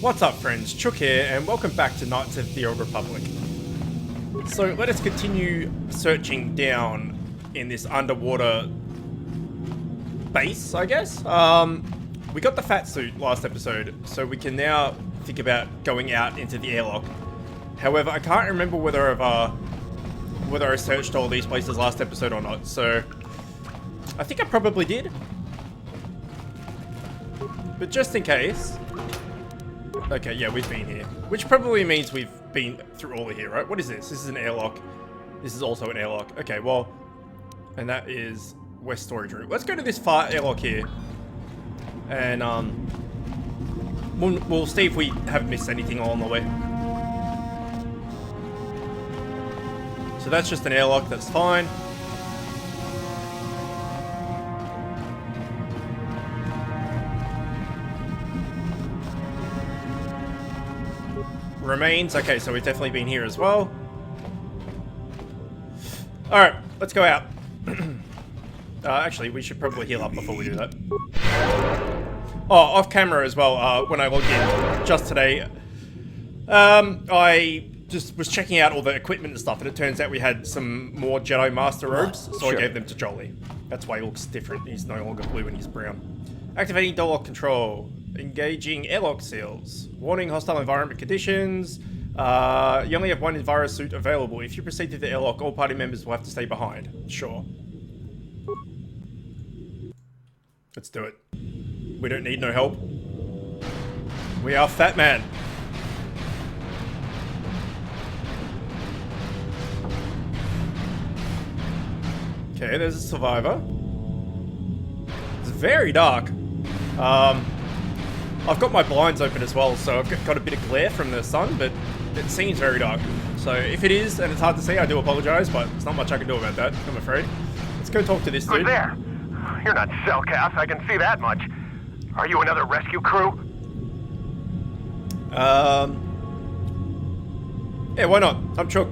What's up friends, Chook here and welcome back to Knights of the Old Republic. So let us continue searching down in this underwater base, I guess. We got the fat suit last episode, so we can now think about going out into the airlock. However, I can't remember whether I searched all these places last episode or not, so I think I probably did. But just in case... Okay, yeah, we've been here. Which probably means we've been through all of here, right? What is this? This is an airlock. This is also an airlock. Okay, well... And that is West Storage Room. Let's go to this far airlock here. And, we'll see if we have missed anything along the way. So that's just an airlock, that's fine. Remains. Okay, so we've definitely been here as well. Alright, let's go out. Actually, we should probably heal up before we do that. Oh, off camera as well, when I logged in just today, I just was checking out all the equipment and stuff, and it turns out we had some more Jedi Master robes, so I gave them to Jolly. That's why he looks different. He's no longer blue and he's brown. Activating door lock control. Engaging airlock seals. Warning, hostile environment conditions. You only have one Enviro suit available. If you proceed to the airlock, all party members will have to stay behind. Sure. Let's do it. We don't need no help. We are Fat Man. Okay, there's a survivor. It's very dark. I've got my blinds open as well, so I've got a bit of glare from the sun, but it seems very dark. So if it is, and it's hard to see, I do apologize, but there's not much I can do about that, I'm afraid. Let's go talk to this dude. Who's there? You're not Cellcast, I can see that much. Are you another rescue crew? Yeah, why not? I'm Chook.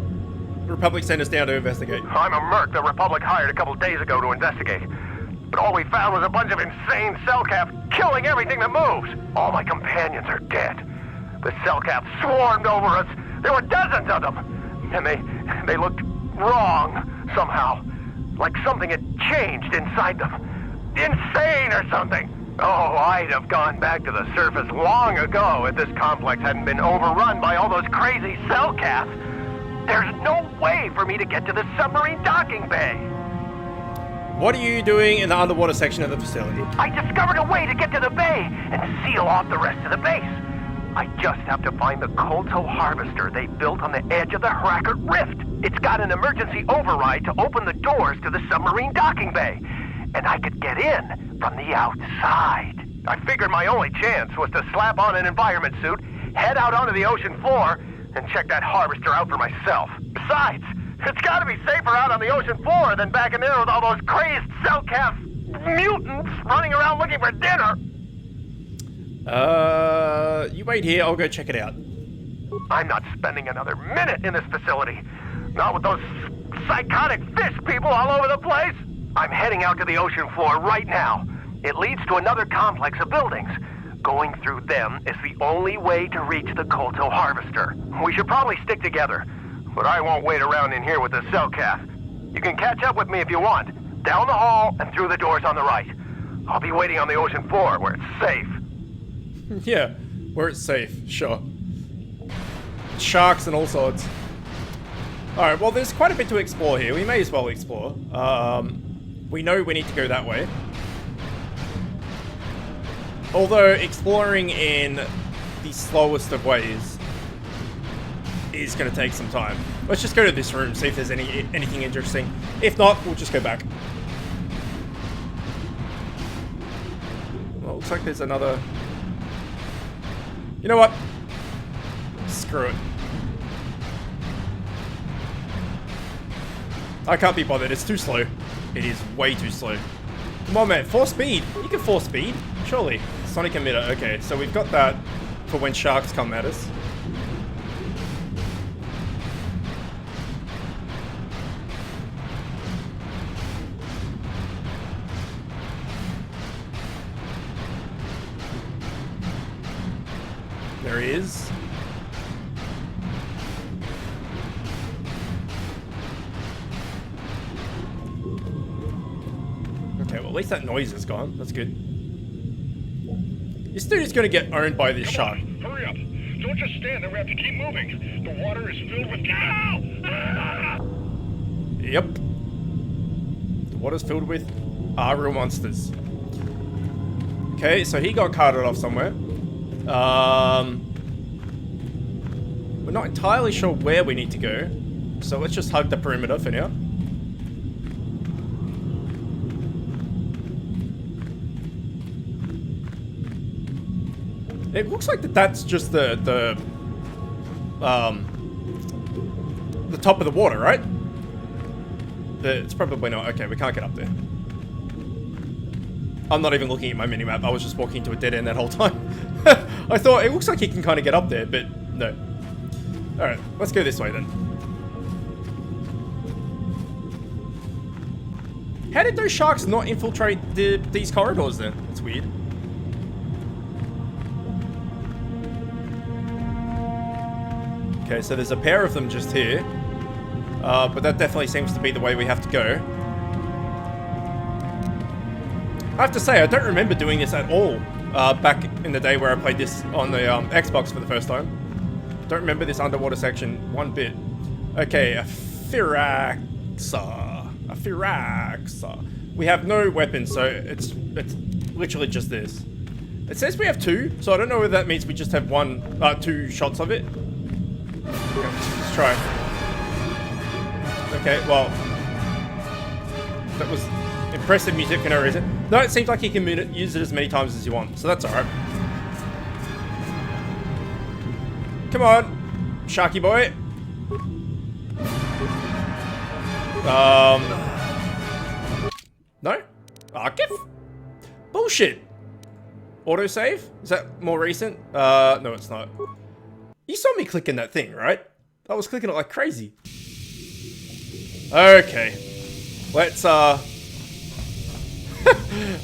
The Republic sent us down to investigate. I'm a merc the Republic hired a couple days ago to investigate. But all we found was a bunch of insane Cellcaps killing everything that moves. All my companions are dead. The Cellcaps swarmed over us. There were dozens of them. And they looked wrong, somehow. Like something had changed inside them. Insane or something. Oh, I'd have gone back to the surface long ago if this complex hadn't been overrun by all those crazy Cellcaps. There's no way for me to get to the submarine docking bay. What are you doing in the underwater section of the facility? I discovered a way to get to the bay and seal off the rest of the base. I just have to find the KOTOR harvester they built on the edge of the Harakert Rift. It's got an emergency override to open the doors to the submarine docking bay. And I could get in from the outside. I figured my only chance was to slap on an environment suit, head out onto the ocean floor, and check that harvester out for myself. Besides, it's gotta be safer out on the ocean floor than back in there with all those crazed Cellcast mutants running around looking for dinner. You wait here, I'll go check it out. I'm not spending another minute in this facility. Not with those psychotic fish people all over the place. I'm heading out to the ocean floor right now. It leads to another complex of buildings. Going through them is the only way to reach the KOTOR harvester. We should probably stick together. But I won't wait around in here with the Cellcast. You can catch up with me if you want. Down the hall and through the doors on the right. I'll be waiting on the ocean floor where it's safe. Yeah, where it's safe, sure. Sharks and all sorts. Alright, well there's quite a bit to explore here. We may as well explore. We know we need to go that way. Although exploring in the slowest of ways is going to take some time. Let's just go to this room, see if there's anything interesting. If not, we'll just go back. Well, looks like there's another... You know what? Screw it. I can't be bothered, it's too slow. It is way too slow. Come on man, force speed! You can force speed, surely. Sonic emitter, okay, so we've got that for when sharks come at us. There he is. Okay, well at least that noise is gone. That's good. This dude is gonna get owned by this shark. Hurry up. Don't just stand there. We have to keep moving. The water is filled with... Ah! Yep. The water's filled with real monsters. Okay, so he got carted off somewhere. We're not entirely sure where we need to go. So let's just hug the perimeter for now. It looks like that's just the top of the water, right? It's probably not. Okay, we can't get up there. I'm not even looking at my minimap. I was just walking to a dead end that whole time. I thought it looks like he can kind of get up there, but no. Alright, let's go this way then. How did those sharks not infiltrate these corridors then? That's weird. Okay, so there's a pair of them just here. But that definitely seems to be the way we have to go. I have to say, I don't remember doing this at all back in the day where I played this on the Xbox for the first time. Don't remember this underwater section one bit. Okay, a Firaxa. A Firaxa. We have no weapons, so it's literally just this. It says we have 2, so I don't know whether that means we just have 2 shots of it. Okay, let's try. Okay, well, that was impressive music for no reason. No, it seems like you can use it as many times as you want, so that's alright. Come on, Sharky boy. No? Archive? Bullshit. Autosave? Is that more recent? No, it's not. You saw me clicking that thing, right? I was clicking it like crazy. Okay. Let's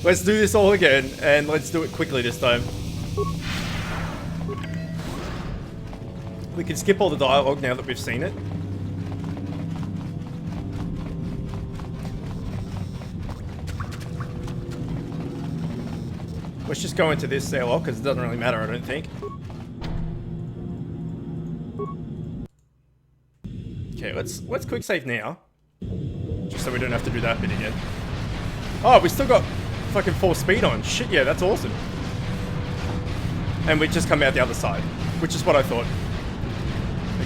let's do this all again, and let's do it quickly this time. We can skip all the dialogue now that we've seen it. Let's just go into this airlock, because it doesn't really matter, I don't think. Okay, let's quick save now. Just so we don't have to do that bit again. Oh, we still got fucking 4 speed on. Shit, yeah, that's awesome. And we just come out the other side, which is what I thought.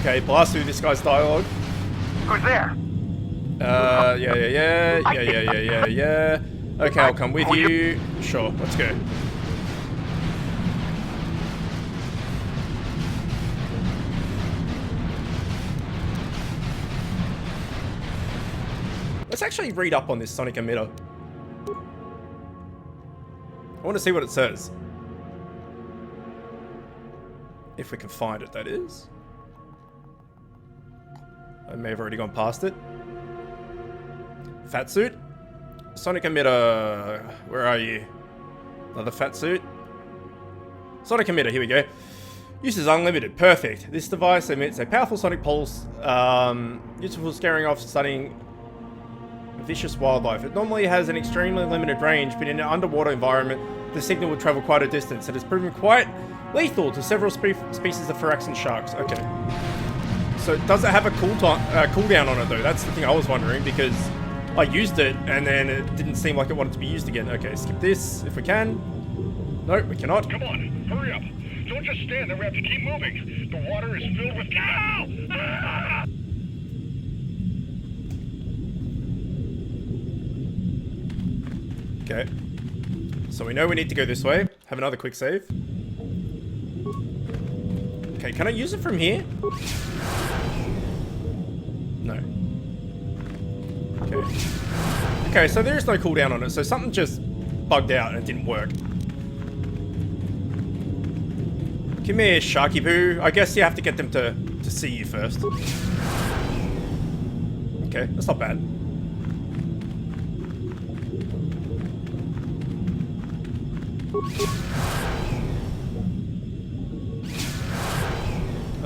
Okay, blast through this guy's dialogue. Who's there? Yeah. Okay, I'll come with you. Sure, let's go. Let's actually read up on this sonic emitter. I want to see what it says. If we can find it, that is. I may have already gone past it. Fat suit? Sonic emitter. Where are you? Another fat suit? Sonic emitter, here we go. Use is unlimited. Perfect. This device emits a powerful sonic pulse, useful for scaring off stunning vicious wildlife. It normally has an extremely limited range, but in an underwater environment, the signal will travel quite a distance. It has proven quite lethal to several species of Firaxan sharks. Okay. So does it have a cooldown on it though? That's the thing I was wondering, because I used it and then it didn't seem like it wanted to be used again. Okay, skip this if we can. No, we cannot. Come on, hurry up. Don't just stand there. We have to keep moving. The water is filled with... Ah! Okay. So we know we need to go this way. Have another quick save. Okay, can I use it from here? No. Okay. Okay, so there is no cooldown on it, so something just bugged out and it didn't work. Come here, Sharky Poo. I guess you have to get them to see you first. Okay, that's not bad.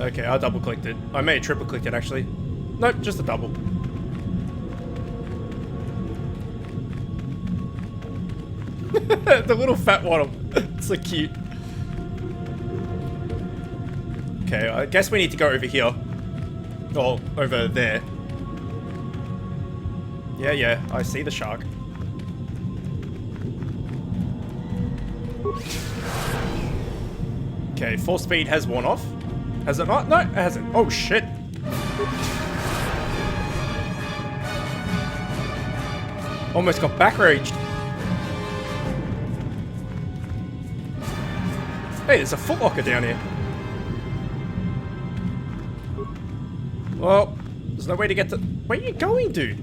Okay, I double clicked it. I may have triple clicked it actually. Nope, just a double. The little fat waddle. It's so cute. Okay, I guess we need to go over here. Or over there. Yeah, I see the shark. Okay, force speed has worn off. Has it not? No, it hasn't. Oh shit. Almost got back raged. Hey, there's a footlocker down here. Well, there's no way to get to... Where are you going, dude?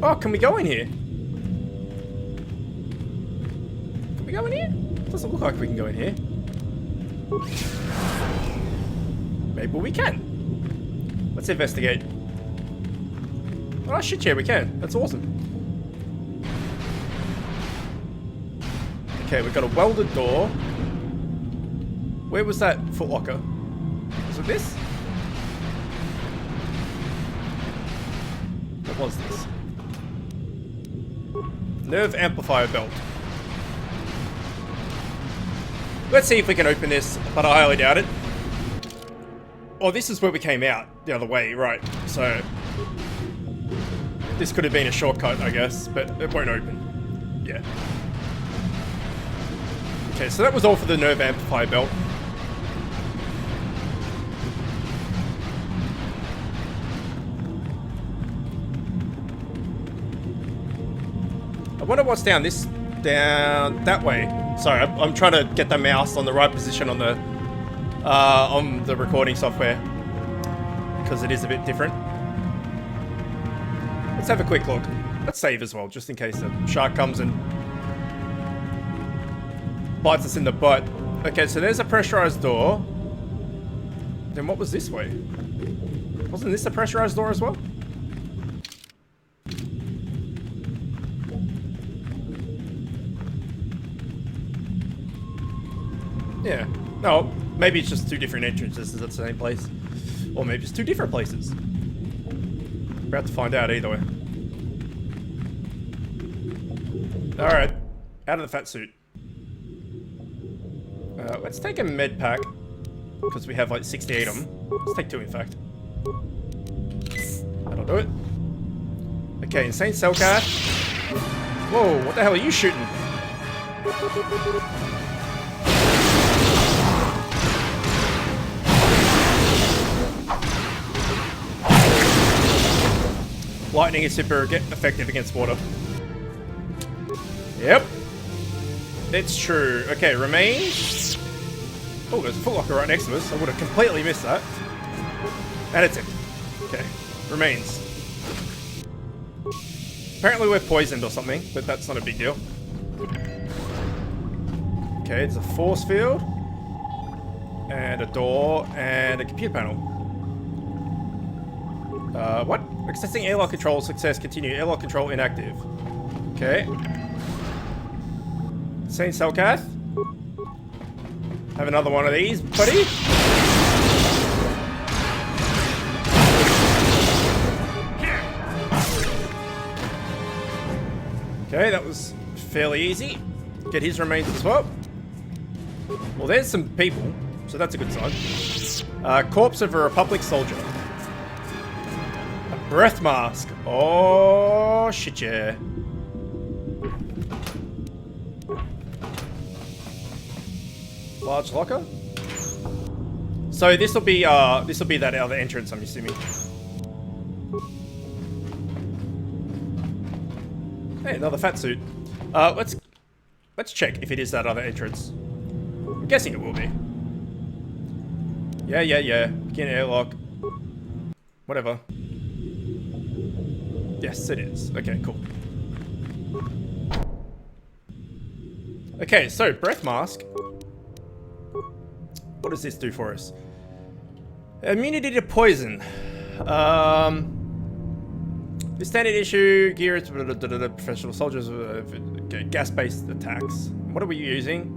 Oh, can we go in here? Can we go in here? Doesn't look like we can go in here. Maybe we can. Let's investigate. Oh shit, yeah, we can. That's awesome. Okay, we've got a welded door. Where was that footlocker? Was it this? What was this? Nerve amplifier belt. Let's see if we can open this, but I highly doubt it. Oh, this is where we came out the other way, right? So this could have been a shortcut, I guess, but it won't open. Yeah. Okay, so that was all for the nerve amplifier belt. I wonder what's down that way. Sorry, I'm trying to get the mouse on the right position on the recording software because it is a bit different. Let's have a quick look. Let's save as well, just in case the shark comes and bites us in the butt. Okay, so there's a pressurized door. Then what was this way? Wasn't this a pressurized door as well? Yeah. No, maybe it's just two different entrances at the same place. Or maybe it's two different places. We're about to find out either way. Alright. Out of the fat suit. Let's take a med pack. Because we have like 68 of them. Let's take 2 in fact. That'll do it. Okay, insane cell cat. Whoa, what the hell are you shooting? Lightning is super effective against water. Yep. It's true. Okay, remains. Oh, there's a footlocker right next to us. I would have completely missed that. And it's empty. Okay. Remains. Apparently we're poisoned or something, but that's not a big deal. Okay, it's a force field. And a door. And a computer panel. What? Accessing airlock control, success, continue. Airlock control inactive. Okay. Insane Cellcath. Have another one of these, buddy. Okay, that was fairly easy. Get his remains as well. Well, there's some people, so that's a good sign. Corpse of a Republic soldier. Breath mask. Oh, shit, yeah. Large locker. So this will be that other entrance, I'm assuming. Hey, another fat suit. Let's check if it is that other entrance. I'm guessing it will be. Yeah. Begin airlock. Whatever. Yes, it is. Okay, cool. Okay, so breath mask. What does this do for us? Immunity to poison. The standard issue gear is professional soldiers with gas-based attacks. What are we using?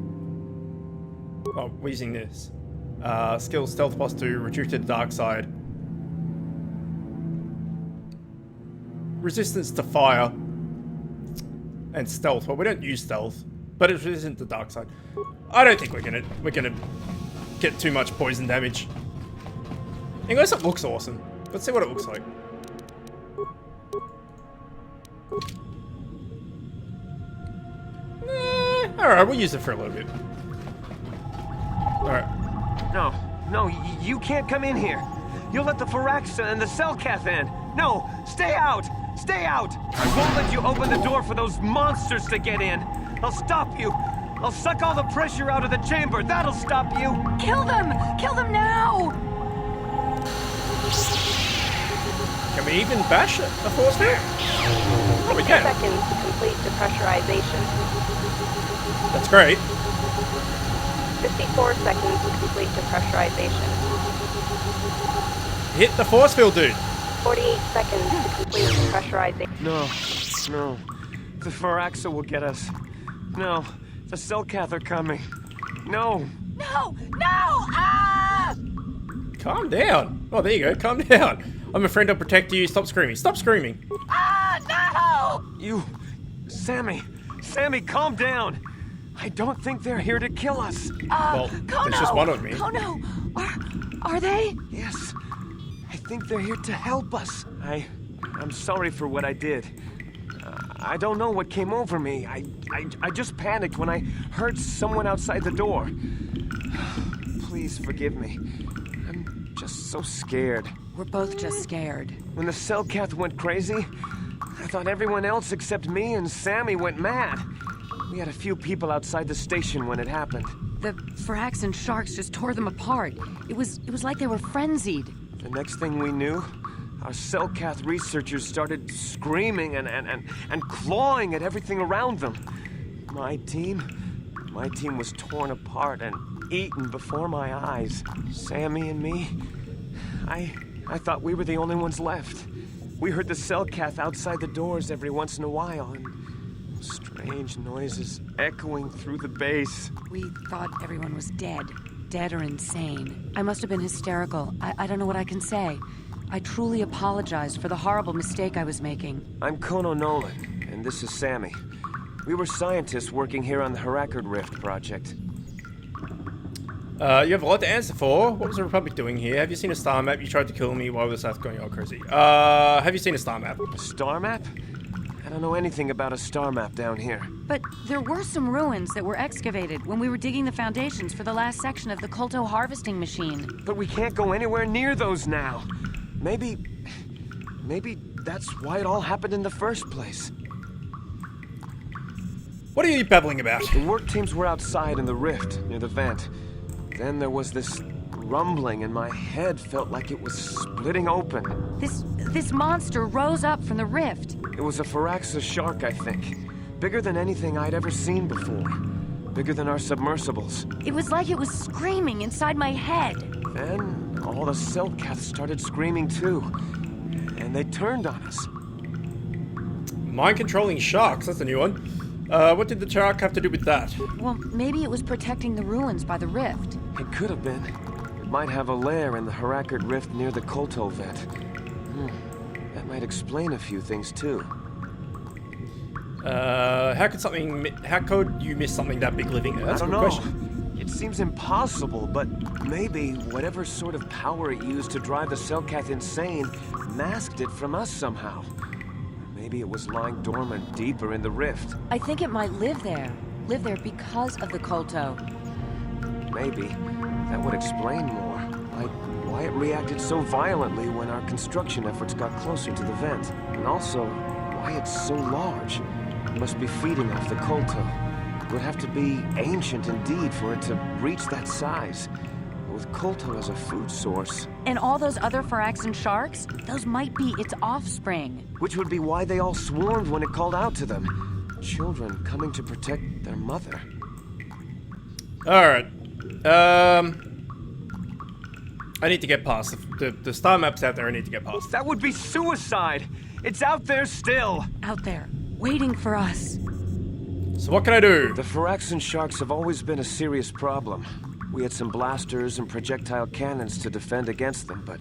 Oh, we're using this. Skill stealth plus 2, reduce to the dark side. Resistance to fire. And stealth. Well, we don't use stealth, but it's resistant to the dark side. I don't think we're gonna get too much poison damage. Unless it looks awesome. Let's see what it looks like. Alright, we'll use it for a little bit. Alright. No, you can't come in here. You'll let the Firaxa and the Selkath in. No, stay out! Stay out! I won't let you open the door for those monsters to get in. I'll stop you. I'll suck all the pressure out of the chamber. That'll stop you. Kill them! Kill them now! Can we even bash it? A force field? Oh, we 60 can. seconds to complete depressurization. That's great. 54 seconds to complete depressurization. Hit the force field, dude. 48 seconds to complete depressurization. No. The Firaxa will get us. No, the Selkath are coming. No! No! Ah! Calm down. Oh, there you go. Calm down. I'm a friend. I'll protect you. Stop screaming. Stop screaming. Ah! No! You... Sammy, calm down. I don't think they're here to kill us. Well, there's just one of me. Oh no! Are they? Yes, I think they're here to help us. I'm sorry for what I did. I don't know what came over me. I just panicked when I heard someone outside the door. Please forgive me. I'm just so scared. We're both just scared. When the Selkath went crazy, I thought everyone else except me and Sammy went mad. We had a few people outside the station when it happened. The Firax and Sharks just tore them apart. It was like they were frenzied. The next thing we knew, our Selkath researchers started screaming and clawing at everything around them. My team was torn apart and eaten before my eyes. Sammy and me, I thought we were the only ones left. We heard the Selkath outside the doors every once in a while, and strange noises echoing through the base. We thought everyone was dead. Dead or insane. I must have been hysterical. I don't know what I can say. I truly apologize for the horrible mistake I was making. I'm Kono Nolan, and this is Sammy. We were scientists working here on the Harakard Rift project. You have a lot to answer for. What was the Republic doing here? Have you seen a star map? You tried to kill me while the South going all crazy. Have you seen a star map? A star map? I don't know anything about a star map down here. But there were some ruins that were excavated when we were digging the foundations for the last section of the KOTOR harvesting machine. But we can't go anywhere near those now. Maybe that's why it all happened in the first place. What are you babbling about? The work teams were outside in the rift, near the vent. Then there was this rumbling and my head felt like it was splitting open. This monster rose up from the rift. It was a Firaxa shark, I think. Bigger than anything I'd ever seen before. Bigger than our submersibles. It was like it was screaming inside my head. Then all the Selkaths started screaming too. And they turned on us. Mind-controlling sharks, that's a new one. What did the shark have to do with that? Well, maybe it was protecting the ruins by the rift. It could have been. It might have a lair in the Harakard Rift near the KOTOR vent. That might explain a few things too. How could you miss something that big living there? That's I a don't good know. question. It seems impossible, but maybe whatever sort of power it used to drive the Selkath insane masked it from us somehow. Maybe it was lying dormant deeper in the rift. I think it might live there. Live there because of the KOTOR. Maybe. That would explain more. Like why it reacted so violently when our construction efforts got closer to the vent. And also, why it's so large. It must be feeding off the KOTOR. It would have to be ancient indeed for it to reach that size. With KOTOR as a food source. And all those other Firax and sharks, those might be its offspring. Which would be why they all swarmed when it called out to them. Children coming to protect their mother. Alright. I need to get past the star map's out there. I need to get past. That would be suicide! It's out there still! Out there, waiting for us. So what can I do? The Firaxan sharks have always been a serious problem. We had some blasters and projectile cannons to defend against them, but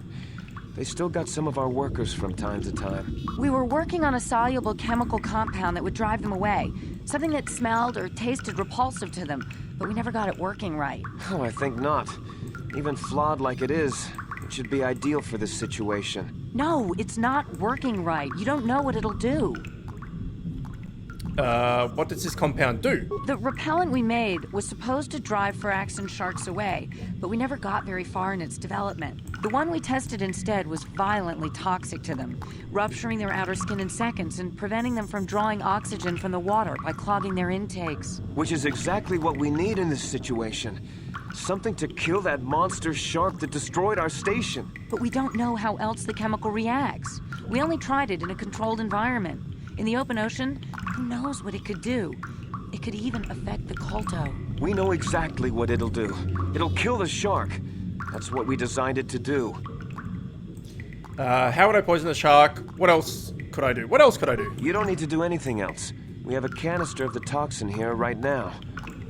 they still got some of our workers from time to time. We were working on a soluble chemical compound that would drive them away. Something that smelled or tasted repulsive to them, but we never got it working right. Oh, I think not. Even flawed like it is, it should be ideal for this situation. No, it's not working right. You don't know what it'll do. What does this compound do? The repellent we made was supposed to drive Firaxan sharks away, but we never got very far in its development. The one we tested instead was violently toxic to them, rupturing their outer skin in seconds and preventing them from drawing oxygen from the water by clogging their intakes. Which is exactly what we need in this situation. Something to kill that monster shark that destroyed our station. But we don't know how else the chemical reacts. We only tried it in a controlled environment. In the open ocean, who knows what it could do? It could even affect the Kolto. We know exactly what it'll do. It'll kill the shark. That's what we designed it to do. How would I poison the shark? What else could I do? What else could I do? You don't need to do anything else. We have a canister of the toxin here right now.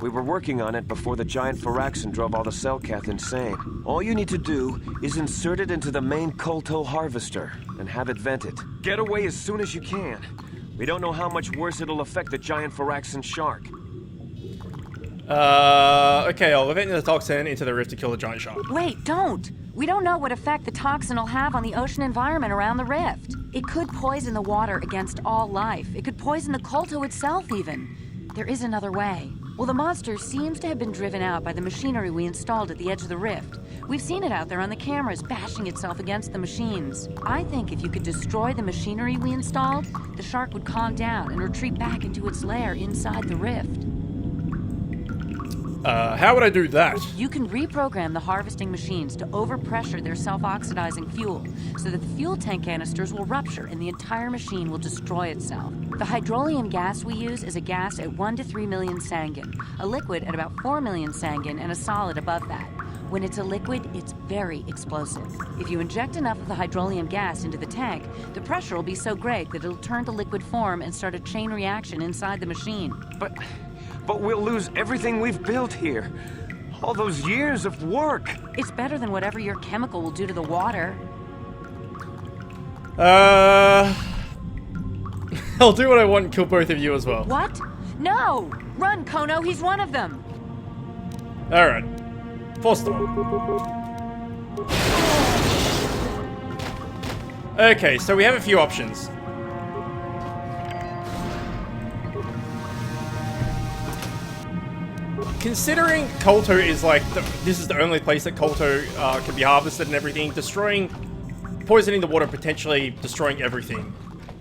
We were working on it before the giant Firaxan drove all the Selkath insane. All you need to do is insert it into the main Kolto harvester and have it vented. Get away as soon as you can. We don't know how much worse it'll affect the giant Firaxan shark. Okay, I'll vent the toxin into the rift to kill the giant shark. Wait, don't! We don't know what effect the toxin will have on the ocean environment around the rift. It could poison the water against all life. It could poison the Kolto itself, even. There is another way. Well, the monster seems to have been driven out by the machinery we installed at the edge of the rift. We've seen it out there on the cameras, bashing itself against the machines. I think if you could destroy the machinery we installed, the shark would calm down and retreat back into its lair inside the rift. How would I do that? You can reprogram the harvesting machines to overpressure their self-oxidizing fuel so that the fuel tank canisters will rupture and the entire machine will destroy itself. The hydrolium gas we use is a gas at 1 to 3 million sangin, a liquid at about 4 million sangin, and a solid above that. When it's a liquid, it's very explosive. If you inject enough of the hydrolium gas into the tank, the pressure will be so great that it'll turn to liquid form and start a chain reaction inside the machine. But we'll lose everything we've built here. All those years of work. It's better than whatever your chemical will do to the water. I'll do what I want and kill both of you as well. What? No! Run, Kono, he's one of them! Alright. Force them. Okay, so we have a few options. Considering Kolto is like, this is the only place that Kolto can be harvested and everything, poisoning the water, potentially destroying everything,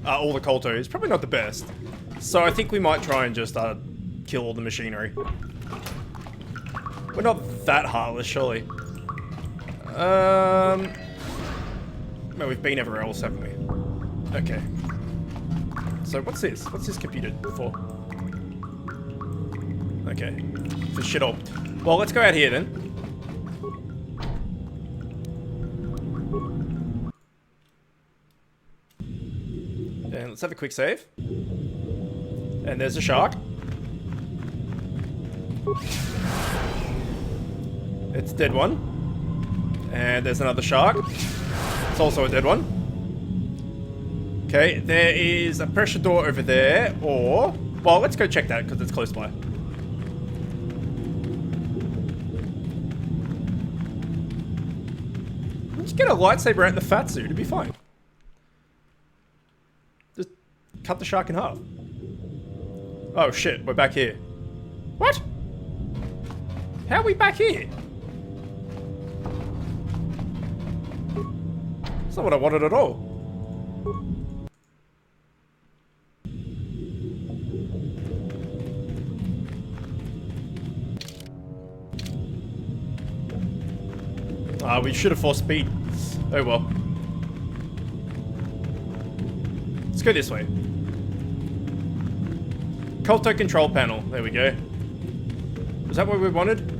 all the Kolto, is probably not the best. So I think we might try and just kill all the machinery. We're not that heartless, surely. No, we've been everywhere else, haven't we? Okay. So what's this? What's this computer for? Okay. For shit all. Well, let's go out here then. And let's have a quick save. And there's a shark. It's a dead one. And there's another shark. It's also a dead one. Okay, there is a pressure door over there, or... Well, let's go check that, because it's close by. Just get a lightsaber out in the fat suit, it'd be fine. Just cut the shark in half. Oh shit, we're back here. What? How are we back here? That's not what I wanted at all. We should have forced speed. Oh well. Let's go this way. Kolto control panel. There we go. Is that what we wanted?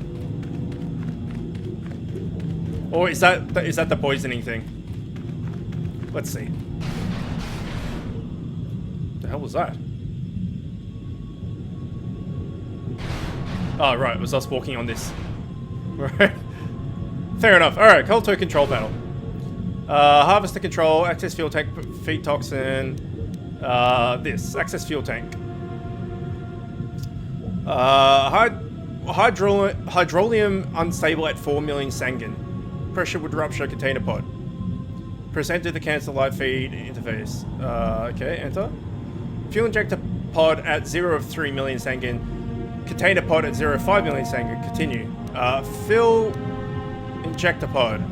Or is that the poisoning thing? Let's see. The hell was that? Oh right, it was us walking on this. Right. Fair enough. Alright, KOTOR control panel. Harvester control, access fuel tank, feed toxin. This, access fuel tank. Hydrolium unstable at 4 million Sangen. Pressure would rupture container pod. Press enter to cancel light feed interface. Okay, enter. Fuel injector pod at 0 of 3 million Sangen. Container pod at 0 of 5 million Sangen. Continue. Fill injector pod.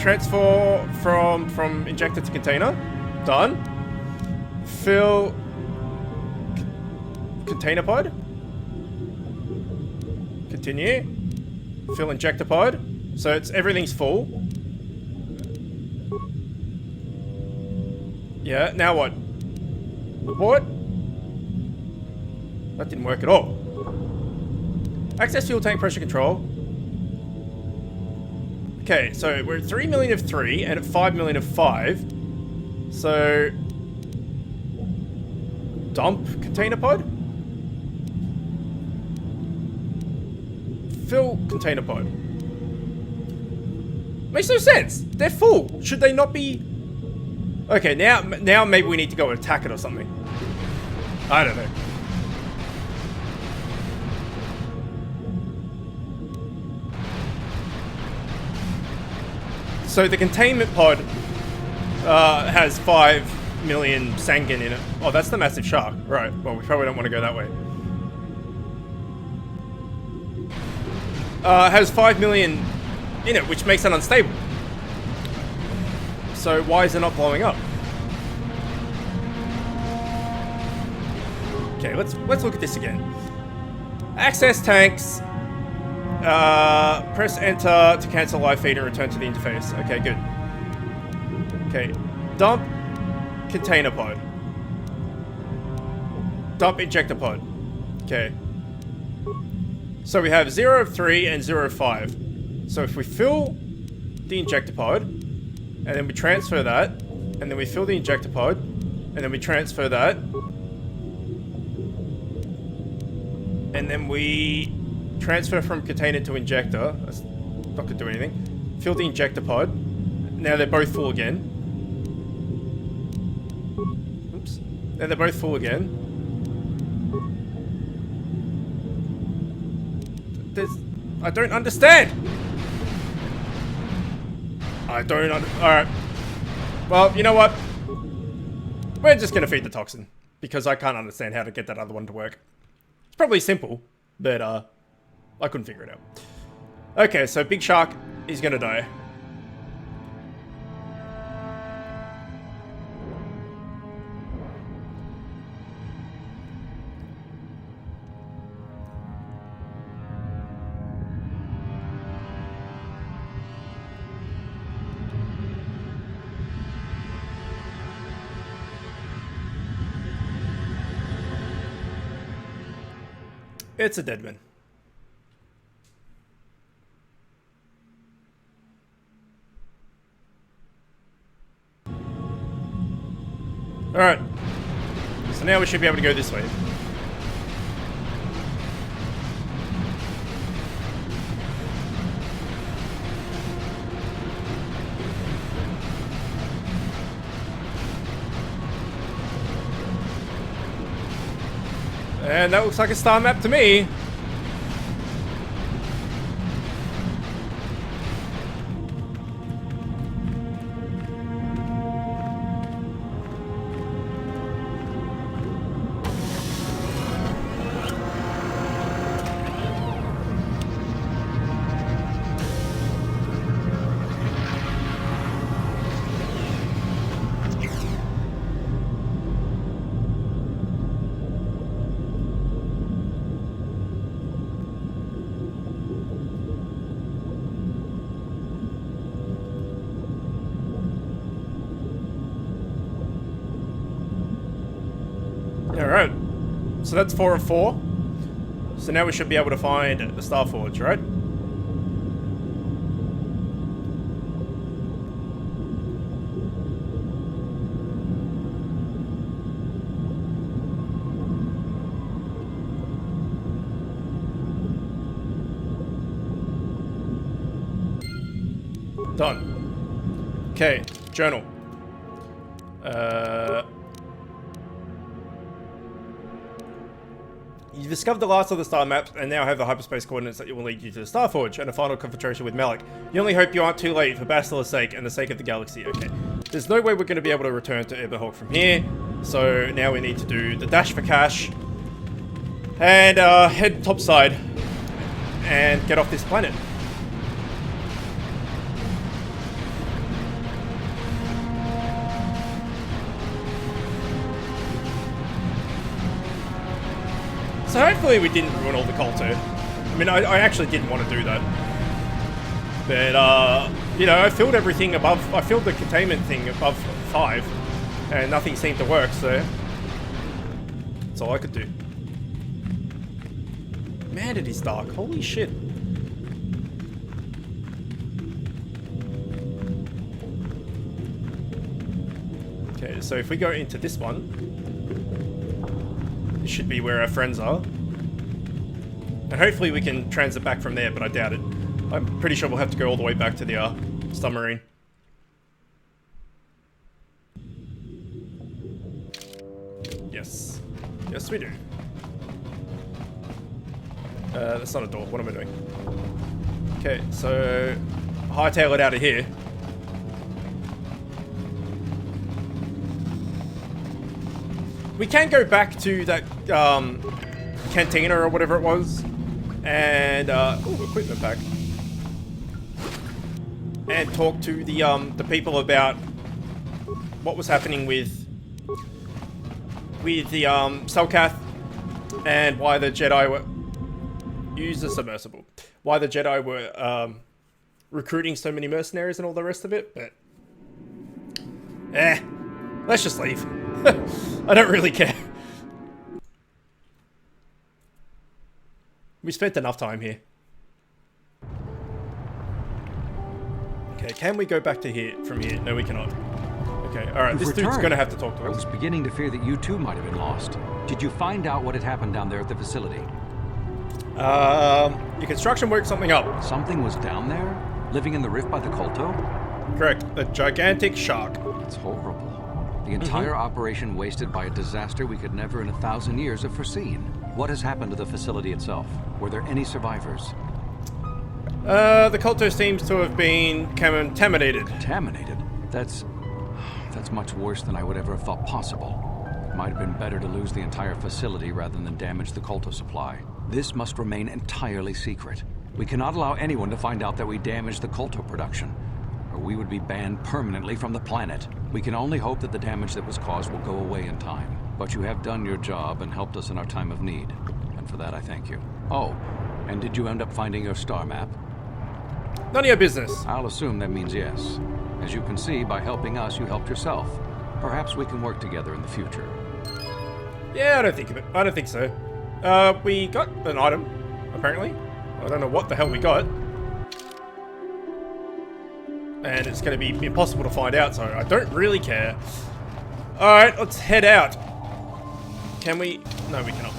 Transfer from injector to container. Done. Fill container pod. Continue. Fill injector pod. So it's everything's full. Yeah, now what? Abort? That didn't work at all. Access fuel tank pressure control. Okay, so we're at 3 million of 3 and at 5 million of 5. So dump container pod? Fill container pod. Makes no sense. They're full. Should they not be? Okay, now maybe we need to go and attack it or something. I don't know. So the containment pod has 5 million Sangen in it. Oh, that's the massive shark. Right. Well, we probably don't want to go that way. Has 5 million in it, which makes it unstable. So why is it not blowing up? Okay, let's look at this again. Access tanks. Press enter to cancel live feed and return to the interface. Okay, good. Okay, dump container pod. Dump injector pod. Okay. So we have 0 of 3 and 0 of 5. So if we fill the injector pod, and then we transfer that, and then we fill the injector pod, and then we transfer that, and then we transfer from container to injector. That's not gonna do anything. Fill the injector pod. Now they're both full again. Oops. Now they're both full again. I don't understand. Alright. Well, you know what? We're just gonna feed the toxin. Because I can't understand how to get that other one to work. It's probably simple, but I couldn't figure it out. Okay, so Big Shark is gonna die. It's a dead man. Alright. So now we should be able to go this way. And that looks like a star map to me. Alright. So that's 4 of 4. So now we should be able to find the Star Forge, right? Done. Okay, journal. You discovered the last of the star maps and now have the hyperspace coordinates that will lead you to the Star Forge and a final confrontation with Malik. You only hope you aren't too late for Basila's sake and the sake of the galaxy. Okay. There's no way we're going to be able to return to Everhawk from here, so now we need to do the dash for cash and head topside and get off this planet. So hopefully we didn't ruin all the KOTOR. I mean, I actually didn't want to do that. But, you know, I filled everything above... I filled the containment thing above 5. And nothing seemed to work, so... That's all I could do. Man, it is dark. Holy shit. Okay, so if we go into this one... This should be where our friends are. And hopefully we can transit back from there, but I doubt it. I'm pretty sure we'll have to go all the way back to the submarine. Yes. Yes, we do. That's not a door. What am I doing? Okay, so... hightail it out of here. We can go back to that cantina or whatever it was, and ooh, equipment pack, and talk to the people about what was happening with the Selkath and why the Jedi were use the submersible, why the Jedi were recruiting so many mercenaries and all the rest of it. But let's just leave. I don't really care. We spent enough time here. Okay, can we go back to here from here? No, we cannot. Okay, alright, this dude's gonna have to talk to us. I was beginning to fear that you too might have been lost. Did you find out what had happened down there at the facility? Your construction worked something up. Something was down there? Living in the rift by the KOTOR? Correct, a gigantic shark. It's horrible. The entire operation wasted by a disaster we could never in 1,000 years have foreseen. What has happened to the facility itself? Were there any survivors? The KOTOR seems to have been contaminated. Contaminated? That's much worse than I would ever have thought possible. It might have been better to lose the entire facility rather than damage the KOTOR supply. This must remain entirely secret. We cannot allow anyone to find out that we damaged the KOTOR production, or we would be banned permanently from the planet. We can only hope that the damage that was caused will go away in time. But you have done your job and helped us in our time of need. And for that, I thank you. Oh, and did you end up finding your star map? None of your business. I'll assume that means yes. As you can see, by helping us, you helped yourself. Perhaps we can work together in the future. Yeah, I don't think so. We got an item, apparently. I don't know what the hell we got. And it's going to be impossible to find out, so I don't really care. Alright, let's head out. Can we? No, we cannot.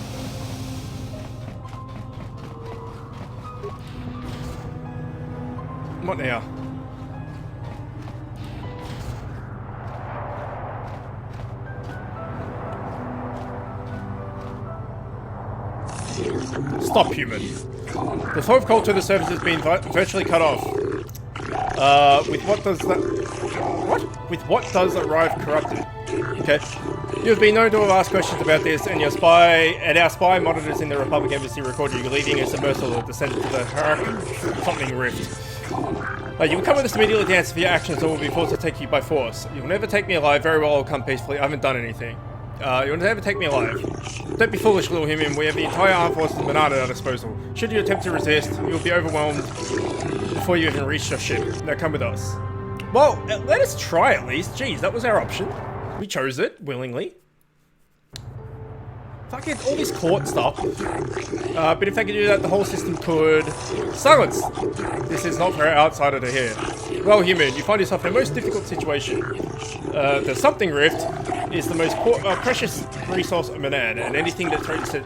What now? Stop, human. The flow of KOTOR to the surface has been virtually cut off. With what does that... What? With what does arrive corrupted? Okay. You have been known to have asked questions about this, and our spy monitors in the Republic Embassy recorded you leading a submersible that descended to the something rift. You will come with us immediately to answer for your actions, or we'll be forced to take you by force. You will never take me alive. Very well, I'll come peacefully. I haven't done anything. You will never take me alive. Don't be foolish, little human. We have the entire armed forces of Manada at our disposal. Should you attempt to resist, you will be overwhelmed before you even reach your ship. Now come with us. Well, let us try at least. Jeez, that was our option. We chose it willingly. Fuck it, all this court stuff. But if they could do that, the whole system could... Silence! This is not for our outsider to hear. Well, human, you find yourself in a most difficult situation. There's something rift is the most precious resource of Manan, and anything that threatens it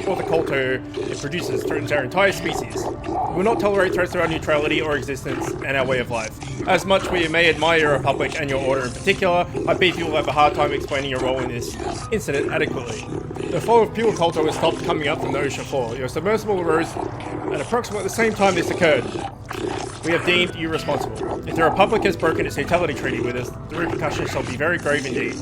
or the Kolto it produces threatens our entire species. We will not tolerate threats to our neutrality or existence and our way of life. As much we may admire your Republic and your Order in particular, I bet you will have a hard time explaining your role in this incident adequately. The flow of pure Kolto has stopped coming up from the ocean floor. Your submersible arose at approximately the same time this occurred. We have deemed you responsible. If the Republic has broken its neutrality treaty with us, the repercussions shall be very grave indeed.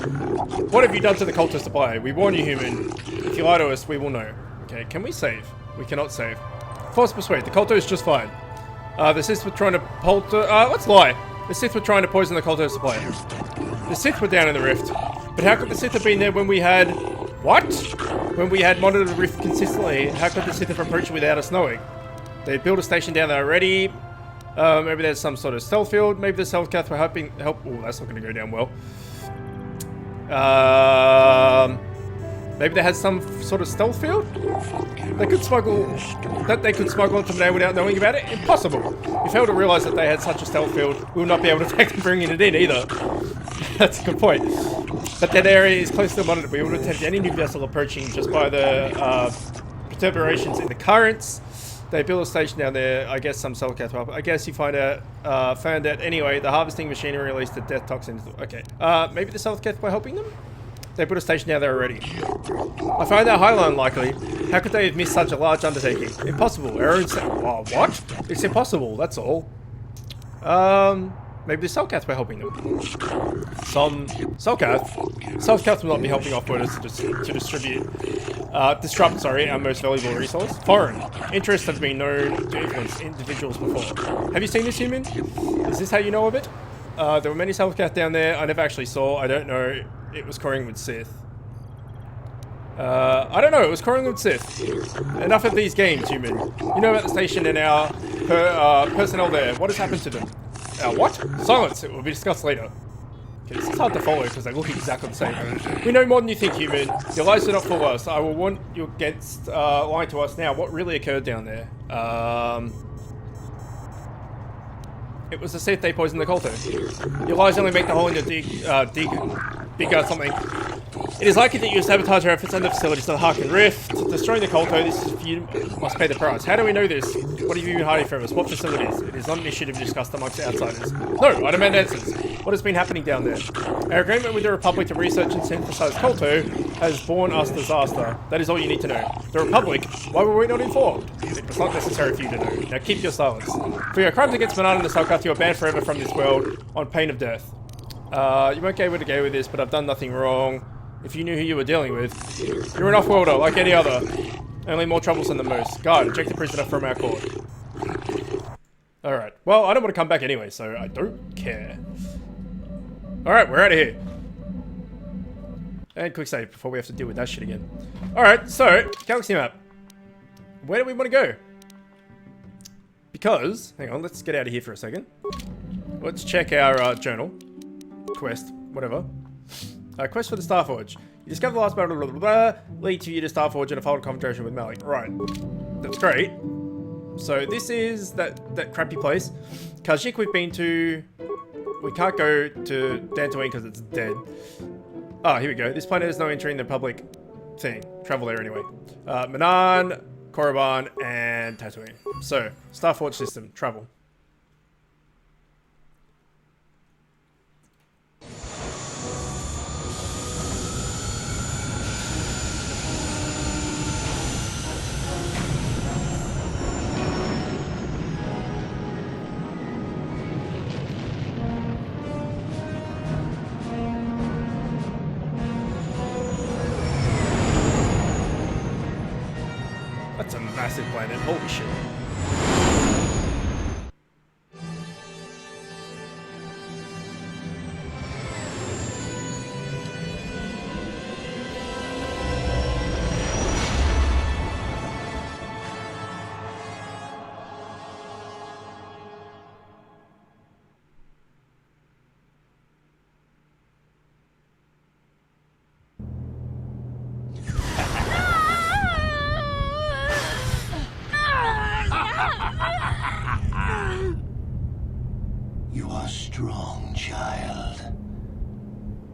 What have you done to the Kolto supply? We warn you, human. If you lie to us, we will know. Okay, can we save? We cannot save. Force persuade. The Kolto is just fine. The Sith were trying to let's lie. The Sith were trying to poison the Kolto supply. The Sith were down in the rift. But how could the Sith have been there when we had... What? When we had monitored the rift consistently, how could the Sith have approached it without us knowing? They built a station down there already. Maybe there's some sort of stealth field. Maybe the stealth cath were helping... Oh, that's not going to go down well. Maybe they had some sort of stealth field? They could smuggle... That they could smuggle into Manan without knowing about it? Impossible. We failed to realize that they had such a stealth field. We will not be able to attack them bringing it in either. That's a good point. But that area is close to the monitor. We will detect any new vessel approaching just by the perturbations in the currents. They built a station down there. I guess some cell cath. I guess you found out anyway. The harvesting machinery released the death toxins. Okay. Maybe the cell cath were helping them? They put a station down there already. I find that highly unlikely. How could they have missed such a large undertaking? Impossible. Our own what? It's impossible, that's all. Maybe the Cellcaths were helping them. Some Cellcaths will not be helping off-worlders to disrupt our most valuable resource. Foreign. Interests have been known to influence individuals before. Have you seen this, human? Is this how you know of it? There were many Cellcaths down there I never actually saw. I don't know. It was coring with Sith. I don't know, it was coring with Sith. Enough of these games, human. You know about the station and our personnel there. What has happened to them? What? Silence, it will be discussed later. Okay, this is hard to follow because they look exactly the same. We know more than you think, human. Your lies do not fool us. I will warn you against lying to us now. What really occurred down there? It was the Sith they poisoned the Kolto. Your lies only make the hole in your dig bigger something. It is likely that you sabotage our efforts and the facilities to the Harkin Rift. Destroying the Kolto, you must pay the price. How do we know this? What have you been hiding from us? What facilities? It is not an issue to be discussed amongst outsiders. No, I demand answers. What has been happening down there? Our agreement with the Republic to research and synthesize Kolto has borne us disaster. That is all you need to know. The Republic? Why were we not informed? It was not necessary for you to know. Now keep your silence. For your crimes against Manan and the Salkath, you are banned forever from this world on pain of death. You won't get able to go with this, but I've done nothing wrong. If you knew who you were dealing with, you're an off-worlder like any other. Only more troublesome than most. Guard, eject the prisoner from our court. Alright. Well, I don't want to come back anyway, so I don't care. Alright, we're out of here. And quick save before we have to deal with that shit again. Alright, so, galaxy map. Where do we want to go? Because, hang on, let's get out of here for a second. Let's check our journal. Quest, whatever. Quest for the Starforge. You discover the last battle, blah, blah, blah, lead to you to Starforge and a followed confrontation with Malik. Right. That's great. So this is that crappy place. Kashyyyk we've been to. We can't go to Dantooine because it's dead. Ah, here we go. This planet is no entering the public thing. Travel there anyway. Manan, Korriban, and Tatooine. So, Starforge system. Travel. That's a massive planet. Holy shit.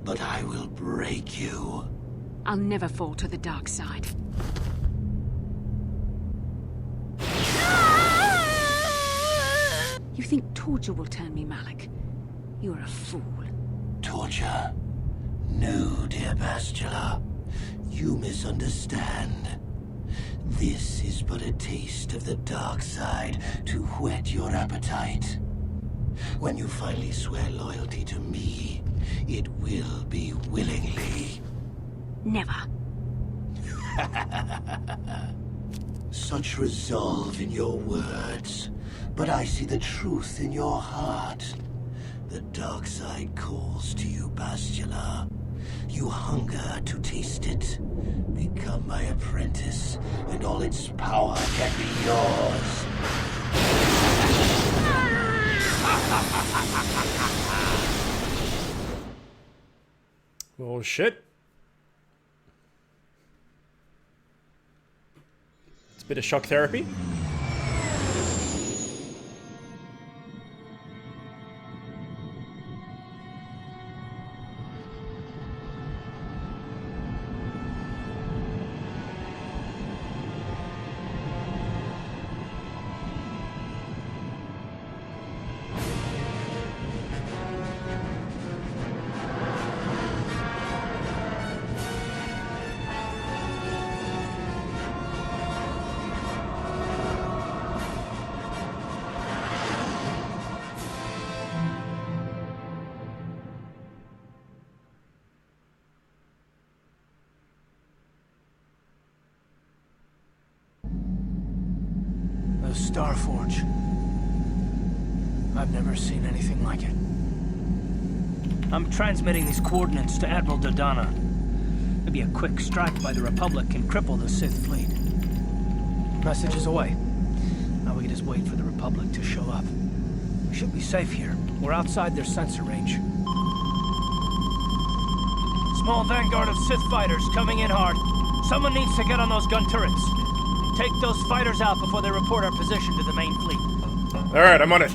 but I will break you. I'll never fall to the dark side. You think torture will turn me, Malik? You're a fool. Torture? No, dear Bastila. You misunderstand. This is but a taste of the dark side to whet your appetite. When you finally swear loyalty to me, it will be willingly. Never. Such resolve in your words, but I see the truth in your heart. The dark side calls to you, Bastila. You hunger to taste it. Become my apprentice, and all its power can be yours. Oh shit. It's a bit of shock therapy. Starforge. I've never seen anything like it. I'm transmitting these coordinates to Admiral Dodonna. Maybe a quick strike by the Republic can cripple the Sith fleet. Message is away. Now we can just wait for the Republic to show up. We should be safe here. We're outside their sensor range. Small vanguard of Sith fighters coming in hard. Someone needs to get on those gun turrets. Take those fighters out before they report our position to the main fleet. Alright, I'm on it.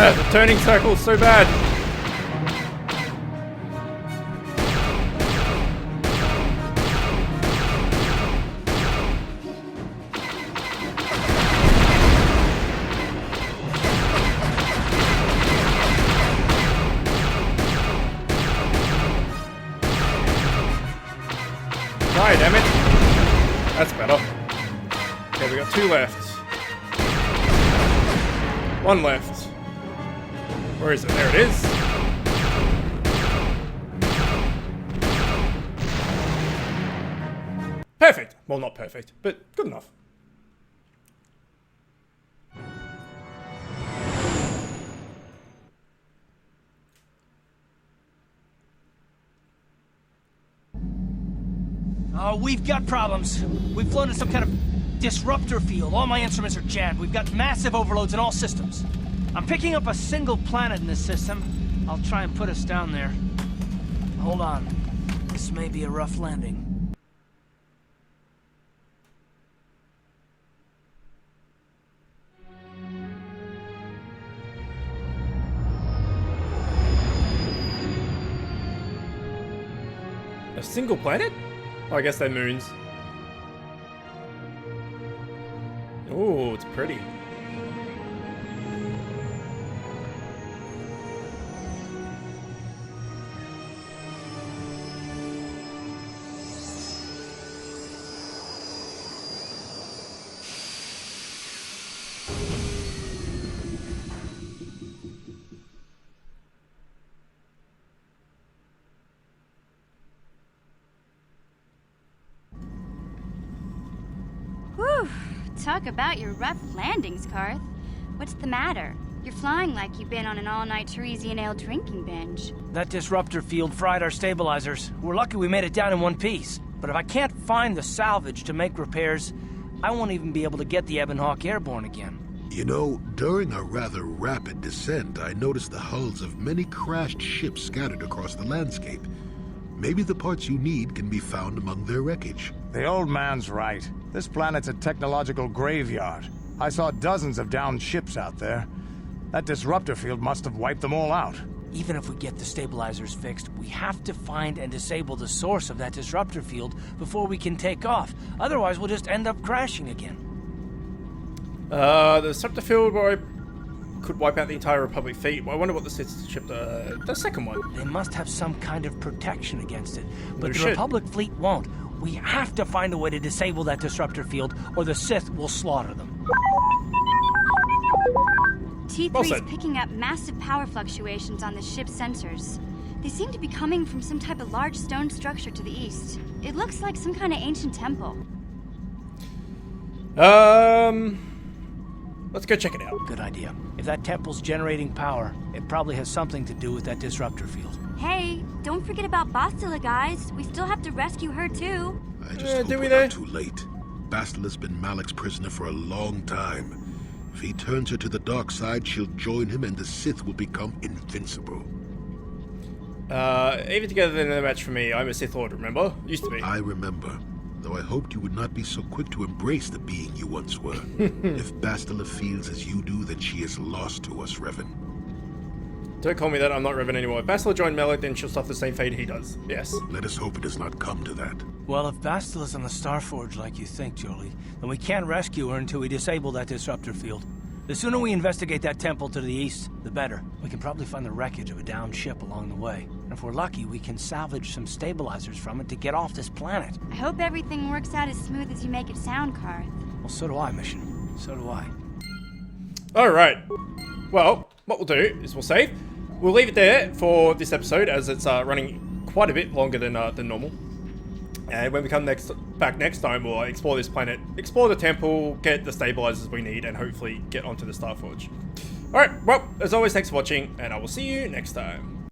The turning circle is so bad. Die, damn it. That's better. Okay, we got 2 left. 1 left. Where is it? There it is. Perfect. Well, not perfect, but good enough. Oh, we've got problems. We've flown in some kind of disruptor field. All my instruments are jammed. We've got massive overloads in all systems. I'm picking up a single planet in this system. I'll try and put us down there. Hold on. This may be a rough landing. A single planet? Oh, I guess they're moons. Oh, it's pretty. Talk about your rough landings, Karth. What's the matter? You're flying like you've been on an all-night Teresian ale drinking binge. That disruptor field fried our stabilizers. We're lucky we made it down in one piece. But if I can't find the salvage to make repairs, I won't even be able to get the Ebonhawk airborne again. You know, during a rather rapid descent, I noticed the hulls of many crashed ships scattered across the landscape. Maybe the parts you need can be found among their wreckage. The old man's right. This planet's a technological graveyard. I saw dozens of downed ships out there. That disruptor field must have wiped them all out. Even if we get the stabilizers fixed, we have to find and disable the source of that disruptor field before we can take off. Otherwise, we'll just end up crashing again. The disruptor field where I could wipe out the entire Republic fleet. I wonder what the ship, the second one. They must have some kind of protection against it, but They the should. Republic fleet won't. We have to find a way to disable that disruptor field, or the Sith will slaughter them. T3 Well is said. picking up massive power fluctuations on the ship's sensors. They seem to be coming from some type of large stone structure to the east. It looks like some kind of ancient temple. Let's go check it out. Good idea. If that temple's generating power, it probably has something to do with that disruptor field. Hey, don't forget about Bastila, guys. We still have to rescue her, too. I just hope do we we're though? not too late. Bastila's been Malik's prisoner for a long time. If he turns her to the dark side, she'll join him and the Sith will become invincible. Even together in a match for me, I'm a Sith Lord, remember? Used to be. I remember, though I hoped you would not be so quick to embrace the being you once were. If Bastila feels as you do, then she is lost to us, Revan. Don't call me that, I'm not Revan anymore. If Bastila joined Malik, then she'll suffer the same fate he does. Yes. Let us hope it does not come to that. Well, if Bastila's on the Starforge like you think, Jolie, then we can't rescue her until we disable that disruptor field. The sooner we investigate that temple to the east, the better. We can probably find the wreckage of a downed ship along the way. And if we're lucky, we can salvage some stabilizers from it to get off this planet. I hope everything works out as smooth as you make it sound, Karth. Well, so do I, Mission. So do I. Alright. Well, what we'll do is we'll save. We'll leave it there for this episode as it's running quite a bit longer than normal. And when we come back next time, we'll explore this planet, explore the temple, get the stabilizers we need, and hopefully get onto the Starforge. Alright, well, as always, thanks for watching, and I will see you next time.